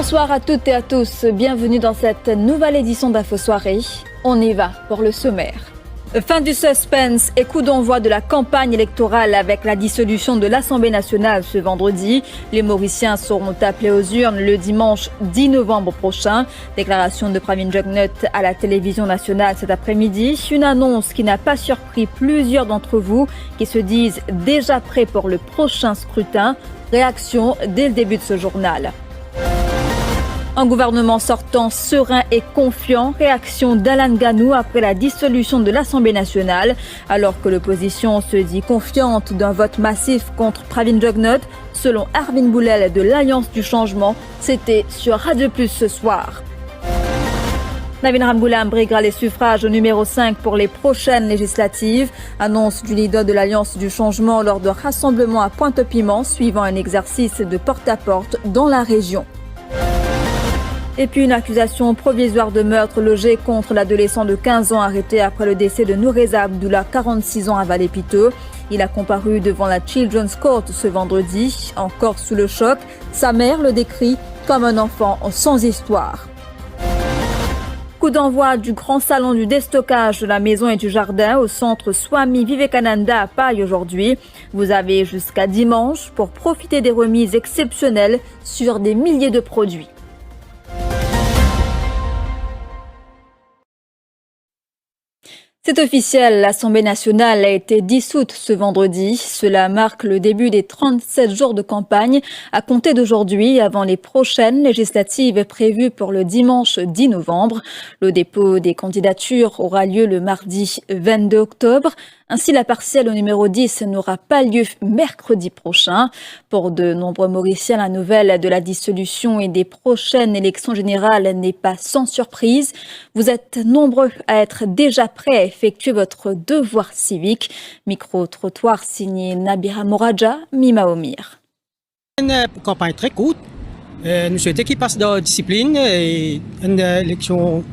Bonsoir à toutes et à tous, bienvenue dans cette nouvelle édition d'Info Soirée. On y va pour le sommaire. Fin du suspense et coup d'envoi de la campagne électorale avec la dissolution de l'Assemblée nationale ce vendredi. Les Mauriciens seront appelés aux urnes le dimanche 10 novembre prochain. Déclaration de Pravin Jugnut à la télévision nationale cet après-midi. Une annonce qui n'a pas surpris plusieurs d'entre vous qui se disent déjà prêts pour le prochain scrutin. Réaction dès le début de ce journal. Un gouvernement sortant serein et confiant, réaction d'Alan Ganou après la dissolution de l'Assemblée nationale. Alors que l'opposition se dit confiante d'un vote massif contre Pravin Jugnut, selon Arvin Boulel de l'Alliance du Changement, c'était sur Radio Plus ce soir. Navin Ramgoolam briguera les suffrages au numéro 5 pour les prochaines législatives. Annonce du leader de l'Alliance du Changement lors d'un rassemblement à Pointe-au-Piment suivant un exercice de porte-à-porte dans la région. Et puis une accusation provisoire de meurtre logée contre l'adolescent de 15 ans arrêté après le décès de Noureza Abdullah, 46 ans à Vallée-Piteux. Il a comparu devant la Children's Court ce vendredi. Encore sous le choc, sa mère le décrit comme un enfant sans histoire. Coup d'envoi du grand salon du déstockage de la maison et du jardin au centre Swami Vivekananda à Paille aujourd'hui. Vous avez jusqu'à dimanche pour profiter des remises exceptionnelles sur des milliers de produits. C'est officiel, l'Assemblée nationale a été dissoute ce vendredi. Cela marque le début des 37 jours de campagne à compter d'aujourd'hui avant les prochaines législatives prévues pour le dimanche 10 novembre. Le dépôt des candidatures aura lieu le mardi 22 octobre. Ainsi, la partielle au numéro 10 n'aura pas lieu mercredi prochain. Pour de nombreux Mauriciens, la nouvelle de la dissolution et des prochaines élections générales n'est pas sans surprise. Vous êtes nombreux à être déjà prêts à effectuer votre devoir civique. Micro-trottoir signé Nabira Moradja, Mima Omir. Une campagne très courte. Nous souhaitons qu'il passe dans la discipline et une élection.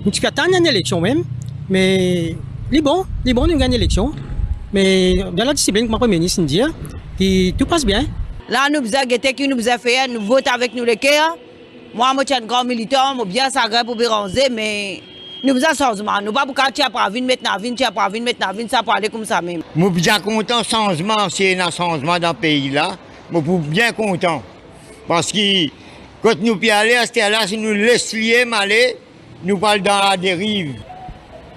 Nous attendons une élection même, mais les bons, nous gagnons l'élection. Mais dans la discipline, comme le Premier ministre dit, tout passe bien. Là, nous avons guetté qui nous a fait, nous votons avec nous les cœurs. Moi, je suis un grand militant, je suis bien sagré pour béronzer, mais nous avons changement. Nous ne pouvons pas faire pour maintenant, ça pour aller comme ça même. Je suis bien content, changement, s'il y a un changement dans le pays-là. Je suis bien content. Parce que quand nous pouvons aller à ce là si nous laissons aller, nous parlons dans la dérive.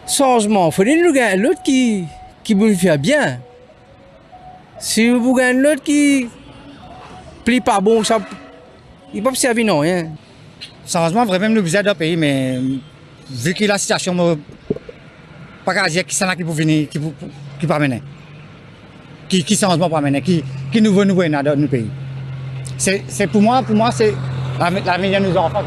Changement, il faut que nous gagnions l'autre qui vous fait bien. Si vous gagnez l'autre qui plie pas bon, ça, il ne peut pas servir non rien. Changement, vraiment, nous besoin d'un pays, mais vu que la situation, pas qu'à dire qui c'est là qui peut venir, qui peut amener. Qui changement pour amener, qui nouveau dans notre pays. C'est pour moi, c'est la meilleure de nos enfants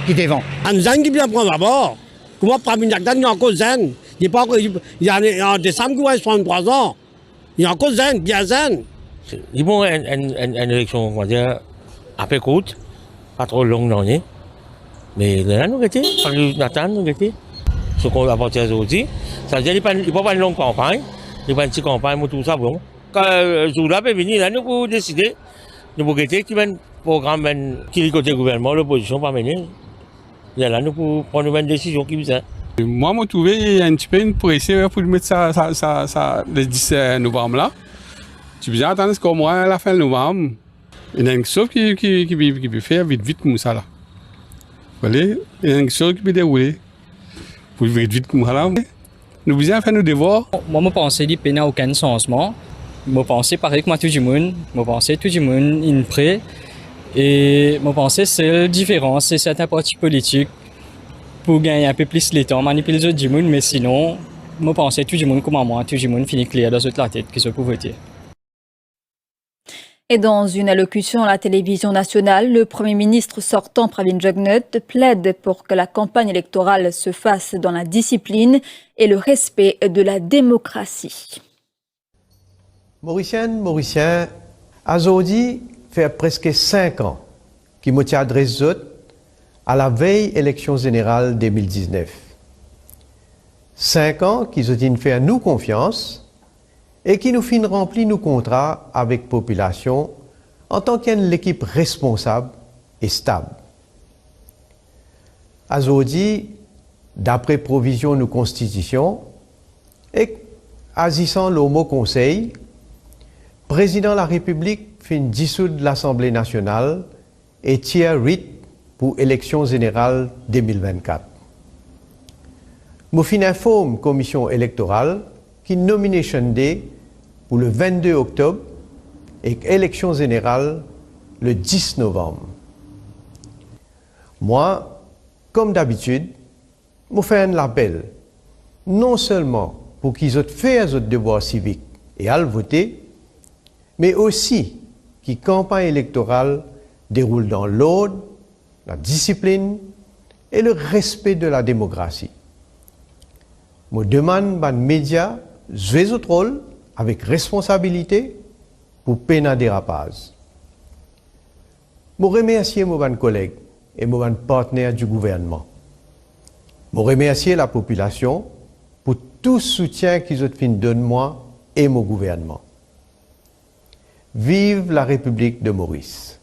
qui devant. Un jeune qui vient prendre d'abord. Comment Pravin Jugnut est encore jeune? Il y a en décembre qui va 63 ans. Il est encore jeune, bien jeune. Ils vont une élection, on va dire, un peu courte, pas trop longue, non. Mais là, nous étions, par le Nathan, nous étions. Ce qu'on va partir aujourd'hui, ça veut dire qu'il n'y a pas une longue campagne, il n'y a pas une petite campagne, tout ça, bon. Quand le jour-là peut venir, là, nous pouvons décider, nous pouvons guetter qui va un programme qui est côté gouvernement, l'opposition va mener. Là, nous pouvons prendre une décision qui vient. Moi, je trouvé un petit peu une pression pour mettre ça le 10 novembre là. Tu peux attendre jusqu'au mois à la fin novembre. Il y a une chose qui peut faire vite comme ça là. Voilà, il y a une chose qui peut dérouler. Pour vite comme ça là. Nous besoin faire nos devoirs. Moi, je pense qu'il n'y a aucun changement. Je pense pareil que moi, tout le monde. Je pense que tout le monde est prêt. Et je pense que c'est la différence, c'est certains partis politiques pour gagner un peu plus de temps, manipuler les autres monde, mais sinon, je pense que tout le monde comme moi, tout le monde finit clair dans la tête qui se peut voter. Et dans une allocution à la télévision nationale, le Premier ministre sortant Pravin Jugnut plaide pour que la campagne électorale se fasse dans la discipline et le respect de la démocratie. Mauriciennes, Mauriciens, aujourd'hui, fait presque 5 ans qui me adresse à la veille élection générale 2019. 5 ans qui ont fait à nous confiance et qui nous fin remplir nos contrats avec la population en tant qu'équipe responsable et stable. Aujourd'hui, d'après provision de constitution, et agissant le mot conseil, président de la République fait dissoudre l'Assemblée nationale et tire rite pour élection générale 2024. Nous fin informe commission électorale qui nomination day pour le 22 octobre et élection générale le 10 novembre. Moi, comme d'habitude, je fais un appel, non seulement pour qu'ils aient fait leurs devoirs civiques et à le voter, mais aussi que la campagne électorale déroule dans l'ordre, la discipline et le respect de la démocratie. Je demande aux médias de jouer ce rôle avec responsabilité pour peiner dérapage. Je remercie mes collègues et mes partenaires du gouvernement. Je remercie la population pour tout soutien qu'ils ont donné moi et mon gouvernement. Vive la République de Maurice.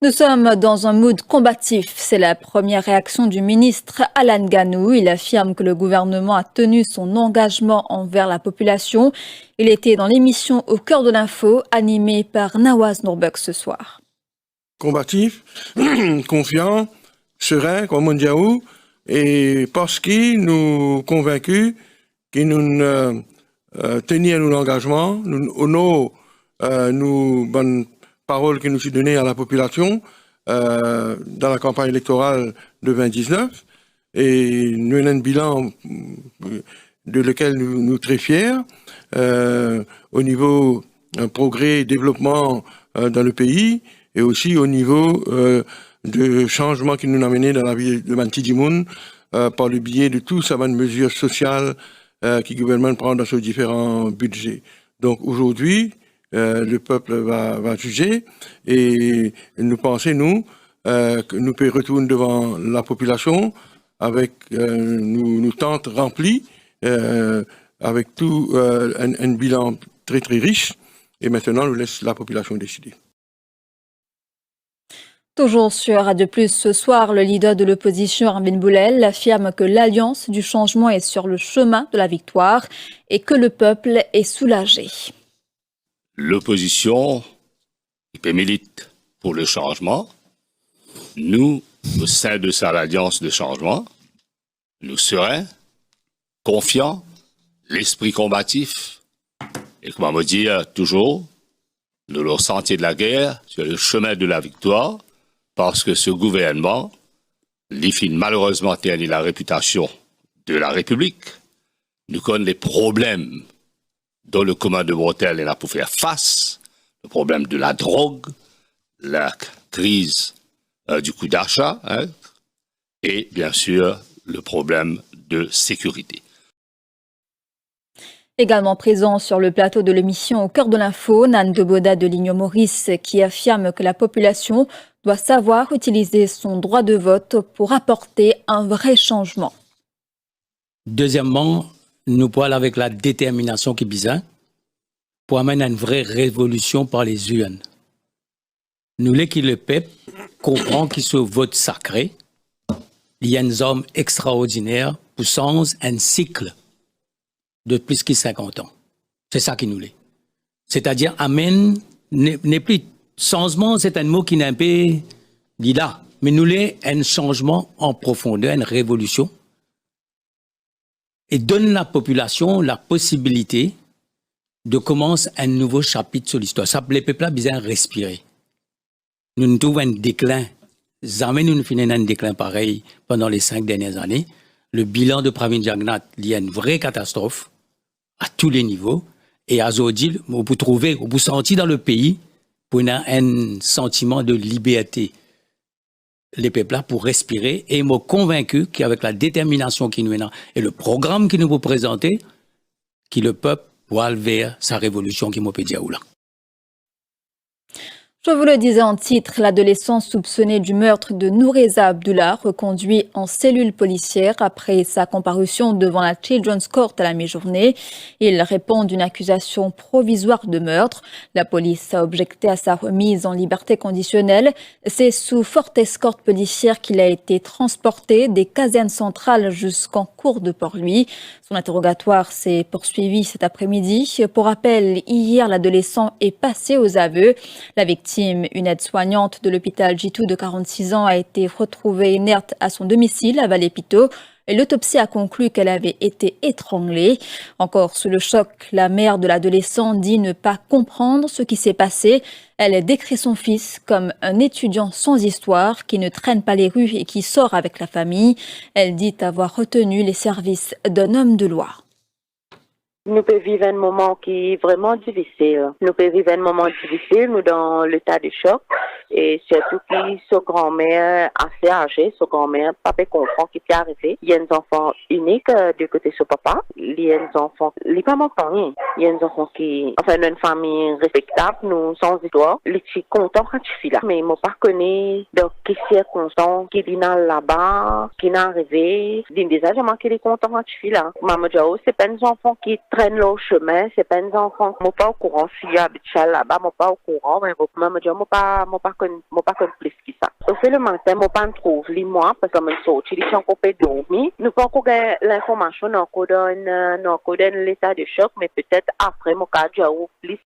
Nous sommes dans un mood combatif. C'est la première réaction du ministre Alan Ganou. Il affirme que le gouvernement a tenu son engagement envers la population. Il était dans l'émission Au cœur de l'info, animée par Nawaz Nourbek ce soir. Combatif, confiant, serein, comme on dit, et parce qu'il nous convaincus que nous tenions nos engagements, nous bonnes paroles que nous avons données à la population dans la campagne électorale de 2019, et nous avons un bilan de lequel nous sommes très fiers au niveau progrès et développement dans le pays, et aussi au niveau de changements qui nous ont amenés dans la vie de Mantidimoun par le biais de toutes ces mesures sociales que le gouvernement prend dans ses différents budgets. Donc aujourd'hui, le peuple va juger, et nous pensons, nous, que nous pouvons retourner devant la population avec nos tentes remplies, avec tout un bilan très très riche, et maintenant nous laissons la population décider. Toujours sur Radio Plus ce soir, le leader de l'opposition, Armin Boulel, affirme que l'Alliance du changement est sur le chemin de la victoire et que le peuple est soulagé. L'opposition milite pour le changement. Nous, au sein de cette alliance de changement, nous sereins, confiants, l'esprit combatif, et comment me dire toujours, le sentier de la guerre, sur le chemin de la victoire, parce que ce gouvernement, l'IFIN malheureusement ternit la réputation de la République, nous connaissons les problèmes dont le commun de mortel est là pour faire face, le problème de la drogue, la crise du coût d'achat, et bien sûr le problème de sécurité. Également présent sur le plateau de l'émission Au cœur de l'info, Nan Deboda de l'Union Maurice, qui affirme que la population doit savoir utiliser son droit de vote pour apporter un vrai changement. Deuxièmement, nous parlons avec la détermination qui est besoin pour amener une vraie révolution par les urnes. Nous voulons que le peuple comprend qu'il se vote sacré. Il y a un homme extraordinaire pour changer un cycle de plus que 50 ans. C'est ça qu'il nous voulait. C'est-à-dire, amen, n'est plus changement, c'est un mot qui n'est un peu dit là. Mais nous voulons un changement en profondeur, une révolution, et donne la population la possibilité de commencer un nouveau chapitre sur l'histoire. Ça, les peuples ont besoin de respirer. Nous trouvons un déclin. Jamais nous ne finissons un déclin pareil pendant les 5 dernières années. Le bilan de Pravin Jagnnath, il y a une vraie catastrophe à tous les niveaux. Et à Zodil, vous trouvez, vous sentez dans le pays pour un sentiment de liberté. Les peuples là pour respirer, et m'ont convaincu qu'avec la détermination qui nous est là et le programme qui nous vous présenter, que le peuple va vers sa révolution qui m'a dit là. Je vous le disais en titre, l'adolescent soupçonné du meurtre de Noureza Abdullah reconduit en cellule policière après sa comparution devant la Children's Court à la mi-journée. Il répond d'une accusation provisoire de meurtre. La police a objecté à sa remise en liberté conditionnelle. C'est sous forte escorte policière qu'il a été transporté des casernes centrales jusqu'en cour de Port-Louis. Son interrogatoire s'est poursuivi cet après-midi. Pour rappel, hier, l'adolescent est passé aux aveux. La victime, une aide-soignante de l'hôpital J2 de 46 ans, a été retrouvée inerte à son domicile à Vallée-Piteau. L'autopsie a conclu qu'elle avait été étranglée. Encore sous le choc, la mère de l'adolescent dit ne pas comprendre ce qui s'est passé. Elle décrit son fils comme un étudiant sans histoire qui ne traîne pas les rues et qui sort avec la famille. Elle dit avoir retenu les services d'un homme de loi. Nous pouvons vivre un moment qui est vraiment difficile. Nous pouvons vivre un moment difficile, nous dans l'état de choc. Et surtout que ce grand-mère assez âgée, ce grand-mère, papa comprend ce qui est arrivé. Il y a un enfant unique de côté de son papa. Il y a un enfant, il n'est pas manquant rien. Il y a un enfant qui, enfin, une famille respectable, nous, sans histoire. Il est content quand tu fais là. Mais moi, pas connaît dans quelles circonstances qu'il est là-bas, qui est arrivé. Il dit déjà, j'ai qu'il est content quand tu fais là. Maman Jao, c'est pas un enfant qui traîne le chemin, c'est pas un enfant. Moi, pas au courant. Si il y a un là-bas, moi, pas au courant. Mais maman Jao, moi, pas plus que ça. Au fait, le matin, moi, pas trouve les mois, parce que moi, sorti, ils sont coupés dormir. Nous pas encore l'information, nous encore dans l'état de choc, mais peut-être après, moi, quand j'ai plus.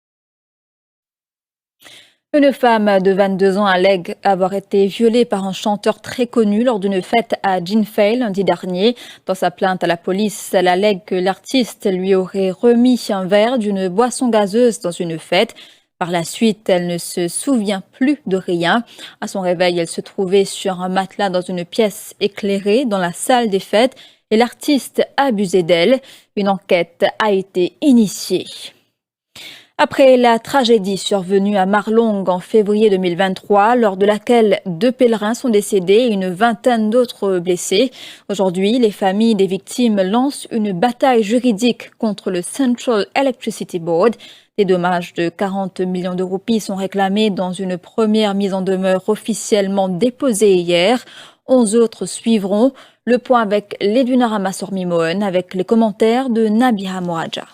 Une femme de 22 ans allègue avoir été violée par un chanteur très connu lors d'une fête à Jinfei lundi dernier. Dans sa plainte à la police, elle allègue que l'artiste lui aurait remis un verre d'une boisson gazeuse dans une fête. Par la suite, elle ne se souvient plus de rien. À son réveil, elle se trouvait sur un matelas dans une pièce éclairée dans la salle des fêtes et l'artiste a abusé d'elle. Une enquête a été initiée. Après la tragédie survenue à Marlong en février 2023, lors de laquelle 2 pèlerins sont décédés et une vingtaine d'autres blessés, aujourd'hui, les familles des victimes lancent une bataille juridique contre le Central Electricity Board. Des dommages de 40 millions de roupies sont réclamés dans une première mise en demeure officiellement déposée hier. 11 autres suivront. Le point avec Leduna Ramassor-Mimoen avec les commentaires de Nabiha Moradja.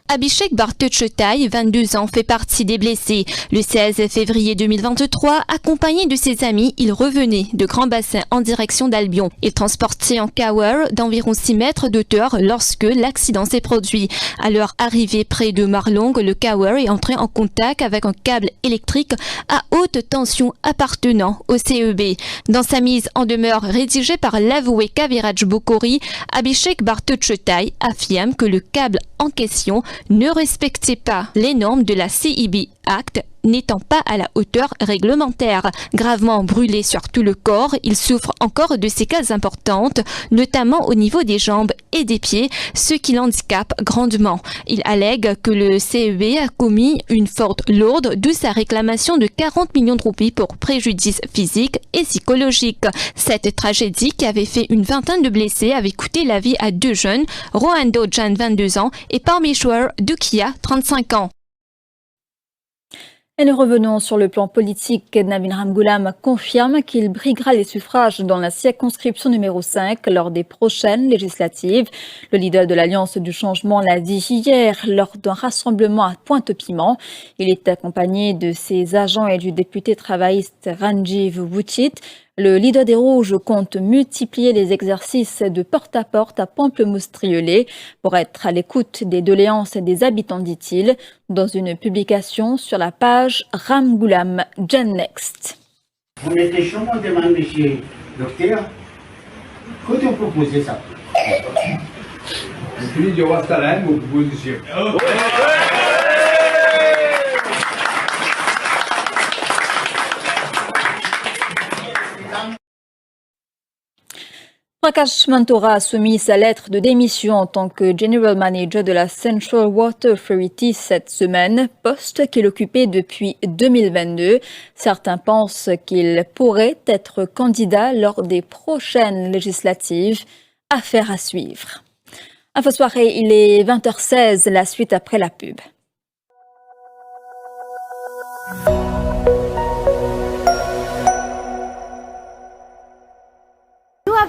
Abhishek Bartochetai, 22 ans, fait partie des blessés. Le 16 février 2023, accompagné de ses amis, il revenait de Grand Bassin en direction d'Albion. Il transportait un Cower d'environ 6 mètres d'auteur lorsque l'accident s'est produit. À leur arrivée près de Marlong, le Cower est entré en contact avec un câble électrique à haute tension appartenant au CEB. Dans sa mise en demeure rédigée par l'avoué Kaviraj Bokori, Abhishek Bartochetai affirme que le câble en question ne respectait pas les normes de la CEB Act, n'étant pas à la hauteur réglementaire. Gravement brûlé sur tout le corps, il souffre encore de séquelles importantes, notamment au niveau des jambes et des pieds, ce qui l'handicape grandement. Il allègue que le CEB a commis une faute lourde, d'où sa réclamation de 40 millions de roupies pour préjudice physique et psychologique. Cette tragédie, qui avait fait une vingtaine de blessés, avait coûté la vie à 2 jeunes, Rohando Jan, 22 ans, et Parmeshwar Dukia, 35 ans. Et nous revenons sur le plan politique. Navin Ramgoolam confirme qu'il briguera les suffrages dans la circonscription numéro 5 lors des prochaines législatives. Le leader de l'Alliance du changement l'a dit hier lors d'un rassemblement à Pointe-Piment. Il est accompagné de ses agents et du député travailliste Ranjiv Wuchit. Le leader des Rouges compte multiplier les exercices de porte-à-porte à Pamplemousse-Triolet pour être à l'écoute des doléances des habitants, dit-il, dans une publication sur la page Ramgoolam Gen Next. On était chaud, on demande, monsieur le docteur, quand on proposait ça. Je dis, je vais installer une proposition. Prakash Mantora a soumis sa lettre de démission en tant que General Manager de la Central Water Authority cette semaine, poste qu'il occupait depuis 2022. Certains pensent qu'il pourrait être candidat lors des prochaines législatives. Affaire à suivre. Info soirée, il est 20h16, la suite après la pub.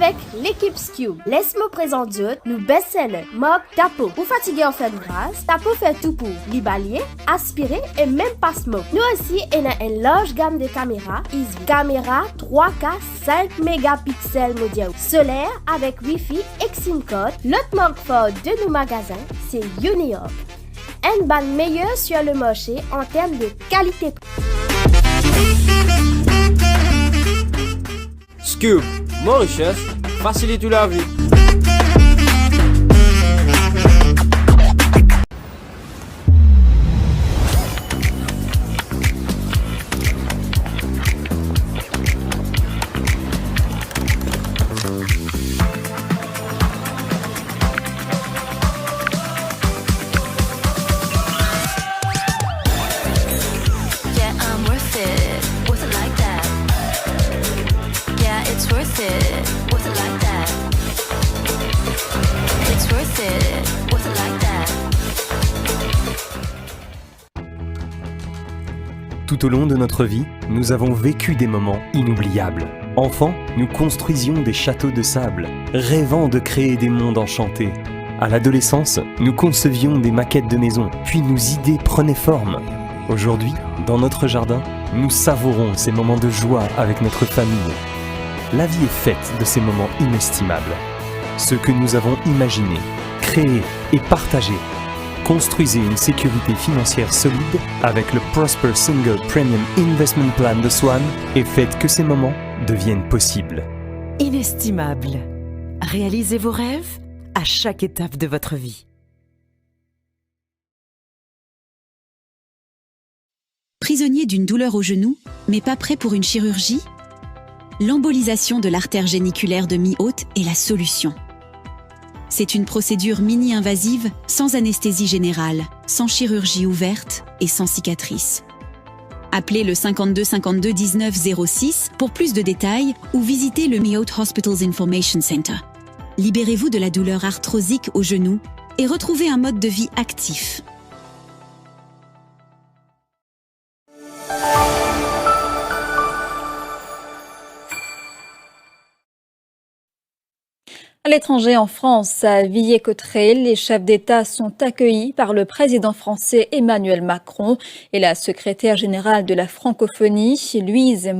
avec l'équipe Scube. Laisse-moi présenter nous best-sellers. Marc Tapo. Pour fatiguer en fait grâce, Tapo fait tout pour libalier, aspirer et même pas smoke. Nous aussi, on a une large gamme de caméras. Easy. Caméra 3K 5 mégapixels mondial. Solaire avec Wi-Fi et SIM card. L'autre marque fort de nos magasins, c'est Uniork. Un ban meilleur sur le marché en termes de qualité. Scube, Mauritius, facilite la vie. Tout au long de notre vie, nous avons vécu des moments inoubliables. Enfants, nous construisions des châteaux de sable, rêvant de créer des mondes enchantés. À l'adolescence, nous concevions des maquettes de maisons, puis nos idées prenaient forme. Aujourd'hui, dans notre jardin, nous savourons ces moments de joie avec notre famille. La vie est faite de ces moments inestimables. Ce que nous avons imaginé, créé et partagé. Construisez une sécurité financière solide avec le Prosper Single Premium Investment Plan de Swan et faites que ces moments deviennent possibles. Inestimable. Réalisez vos rêves à chaque étape de votre vie. Prisonnier d'une douleur au genou, mais pas prêt pour une chirurgie? L'embolisation de l'artère géniculaire de mi-haute est la solution. C'est une procédure mini-invasive, sans anesthésie générale, sans chirurgie ouverte et sans cicatrice. Appelez le 52 52 19 06 pour plus de détails ou visitez le Mi-Haute Hospitals Information Center. Libérez-vous de la douleur arthrosique au genou et retrouvez un mode de vie actif. À l'étranger, en France, à Villers-Cotterêts, les chefs d'État sont accueillis par le président français Emmanuel Macron et la secrétaire générale de la francophonie, Louise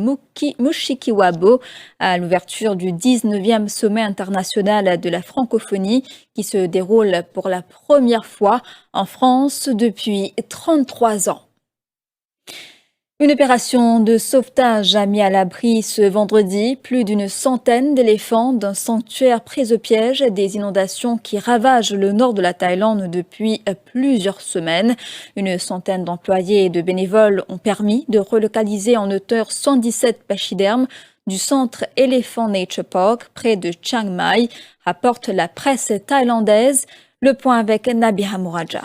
Mushikiwabo, à l'ouverture du 19e sommet international de la francophonie qui se déroule pour la première fois en France depuis 33 ans. Une opération de sauvetage a mis à l'abri ce vendredi plus d'une centaine d'éléphants d'un sanctuaire pris au piège des inondations qui ravagent le nord de la Thaïlande depuis plusieurs semaines. Une centaine d'employés et de bénévoles ont permis de relocaliser en hauteur 117 pachydermes du centre Elephant Nature Park près de Chiang Mai, rapporte la presse thaïlandaise. Le point avec Nabiha Mouraja.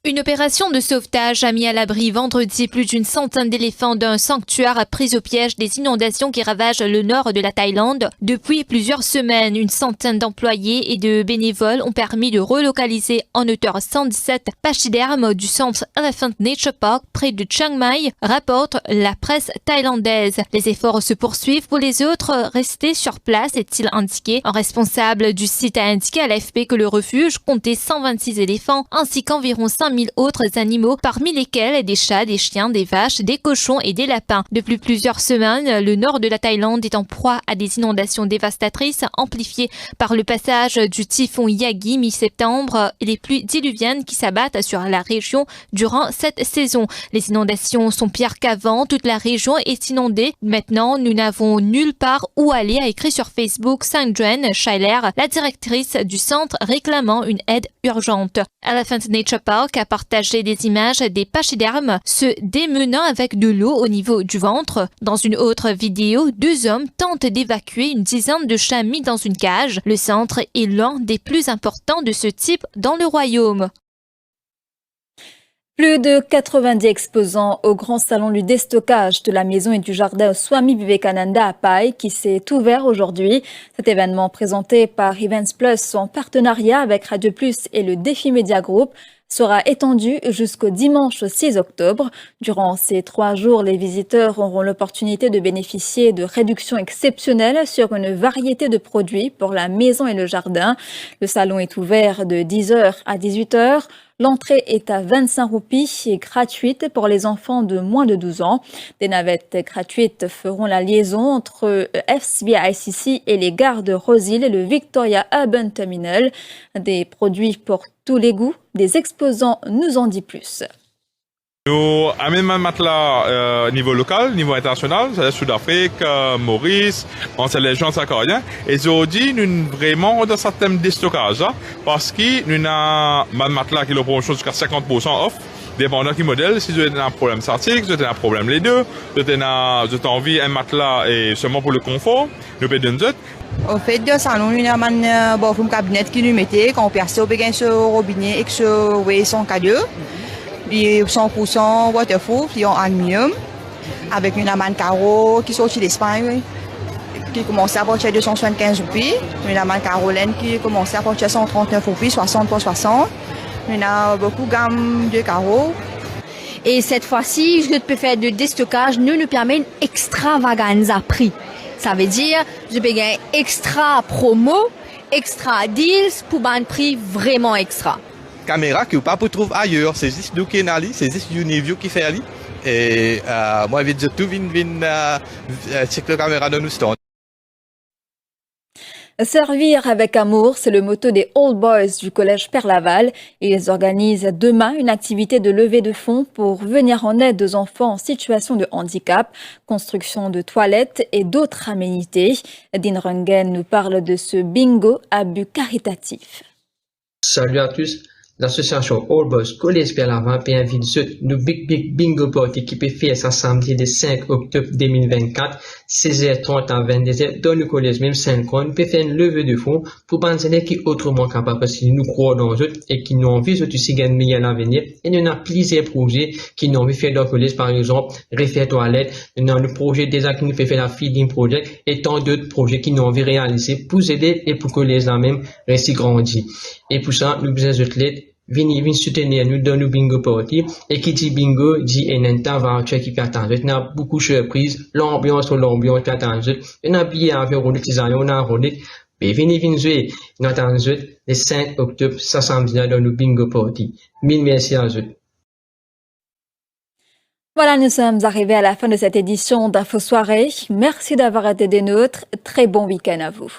Une opération de sauvetage a mis à l'abri vendredi plus d'une centaine d'éléphants d'un sanctuaire pris au piège des inondations qui ravagent le nord de la Thaïlande. Depuis plusieurs semaines, une centaine d'employés et de bénévoles ont permis de relocaliser en hauteur 117 pachydermes du centre Elephant Nature Park près de Chiang Mai, rapporte la presse thaïlandaise. Les efforts se poursuivent pour les autres restés sur place, est-il indiqué. Un responsable du site a indiqué à l'AFP que le refuge comptait 126 éléphants ainsi qu'environ 5000 autres animaux, parmi lesquels des chats, des chiens, des vaches, des cochons et des lapins. Depuis plusieurs semaines, le nord de la Thaïlande est en proie à des inondations dévastatrices amplifiées par le passage du typhon Yagi mi-septembre et les pluies diluviennes qui s'abattent sur la région durant cette saison. Les inondations sont pires qu'avant, toute la région est inondée. Maintenant, nous n'avons nulle part où aller, a écrit sur Facebook Sangren Schuyler, la directrice du centre réclamant une aide urgente. Elephant Nature Park a partagé des images des pachydermes se démenant avec de l'eau au niveau du ventre. Dans une autre vidéo, 2 hommes tentent d'évacuer une dizaine de chats mis dans une cage. Le centre est l'un des plus importants de ce type dans le royaume. Plus de 90 exposants au grand salon du déstockage de la maison et du jardin Swami Vivekananda à Pai qui s'est ouvert aujourd'hui. Cet événement présenté par Events Plus en partenariat avec Radio Plus et le Défi Media Group sera étendu jusqu'au dimanche 6 octobre. Durant ces 3 jours, les visiteurs auront l'opportunité de bénéficier de réductions exceptionnelles sur une variété de produits pour la maison et le jardin. Le salon est ouvert de 10h à 18h. L'entrée est à 25 roupies et gratuite pour les enfants de moins de 12 ans. Des navettes gratuites feront la liaison entre FCBICC et les gares de Rosehill et le Victoria Urban Terminal. Des produits pour tous les goûts. Des exposants nous en disent plus. Nous amenons un matelas niveau local, niveau international, c'est Sud-Afrique, Maurice, on sait les gens acadiens. Et aujourd'hui, nous vraiment dans ce thème de stockage, parce que nous avons un matelas qui est promotion jusqu'à 50% off, dépendant du modèle. Si vous avez un problème statique, vous avez un problème les deux, vous avez envie un matelas et seulement pour le confort, nous pouvons donner. Au fait, de salon, nous avons un cabinet qui nous mettait, quand on perce au béguin sur le robinet et que sur le son cadeau. Puis 100% waterproof, puis en aluminium, avec une amande carreau qui sortit d'Espagne, qui commençait à partir de 275 roupies, une amande carolaine qui commençait à partir de 139 roupies, 60 pour 60. On a beaucoup de gamme de carreaux. Et cette fois-ci, je peux faire de déstockage, nous permet une extravaganza prix. Ça veut dire, je peux gagner extra promo, extra deals pour un prix vraiment extra. Caméra que vous ne pouvez pas trouver ailleurs, c'est juste du Kenali, c'est juste Uniview qui fait ali. Et moi, je tout checker la caméra dans nos stands. Servir avec amour, c'est le motto des Old Boys du collège Père-Laval. Ils organisent demain une activité de levée de fonds pour venir en aide aux enfants en situation de handicap, construction de toilettes et d'autres aménités. Dean Rungen nous parle de ce bingo à but caritatif. Salut à tous. L'association All Boys Collège Père-Laval invite nous Big Bingo Party qui peut faire ça samedi le 5 octobre 2024, 16h30 à 22h dans le collège même 5 ans. Nous peut faire une levée de fonds pour les élèves qui autrement capables parce que nous croyons dans eux et qui n'ont envie de se gagner meilleur l'avenir. Et nous avons plusieurs projets qui n'ont envie de faire dans le collège, par exemple, refaire toilette. Nous avons le projet déjà qui nous fait faire la feeding project et tant d'autres projets qui n'ont envie de réaliser pour aider et pour que les élèves même restent grandis. Et pour ça, nous besoin d'athlètes. Venez soutenir nous dans le bingo party et qui dit bingo dit un intervention qui attend. Il y a beaucoup de surprises, l'ambiance qui attend. Il y a bien avec on a Rolex. Mais venez jouer. Nous attendons le 5 octobre, ça samedi dans le bingo party. Mille merci à vous. Voilà, nous sommes arrivés à la fin de cette édition d'Info Soirée. Merci d'avoir été des nôtres. Très bon week-end à vous.